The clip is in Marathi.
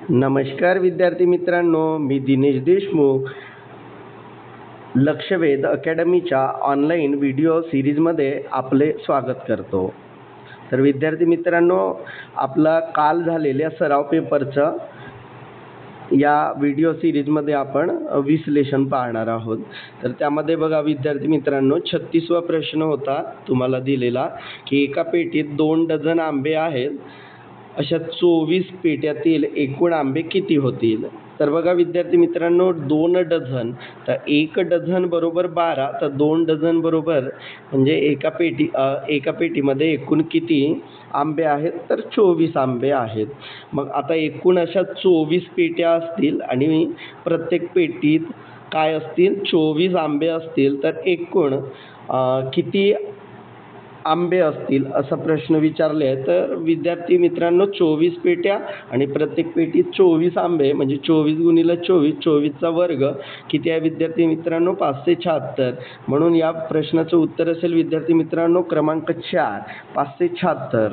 नमस्कार विद्यार्थी मित्रांनो, मी दिनेश देशमुख लक्षवेध अकॅडमीच्या ऑनलाईन व्हिडिओ सिरीजमध्ये आपले स्वागत करतो। तर विद्यार्थी मित्रांनो, आपला काल झालेल्या सराव पेपरचं या व्हिडिओ सिरीजमध्ये आपण विश्लेषण पाहणार आहोत। तर त्यामध्ये बघा विद्यार्थी मित्रांनो, 36वा प्रश्न होता तुम्हाला दिलेला की एका पेटीत 2 डझन आंबे आहेत, अशा 24 पेट्यातील एकूण आंबे किती होतील। तर बघा विद्यार्थी मित्रांनो, 2 डझन तर 1 डझन बरोबर 12, तर 2 डझन बरोबर म्हणजे एका पेटीमध्ये एकूण किती आंबे आहेत, तर 24 आंबे आहेत। मग आता एकूण अशा 24 पेट्या असतील आणि प्रत्येक पेटीत काय असतील, 24 आंबे असतील, तर एकूण किती आंबे असतील असा प्रश्न विचारले आहे। तर विद्यार्थी मित्रांनो, 24 पेट्या आणि प्रत्येक पेटीत 24 आंबे म्हणजे 24 गुणिले 24, 24चा वर्ग किती आहे विद्यार्थी मित्रांनो, 576। म्हणून या प्रश्नाचं उत्तर असेल विद्यार्थी मित्रांनो क्रमांक 4, 576।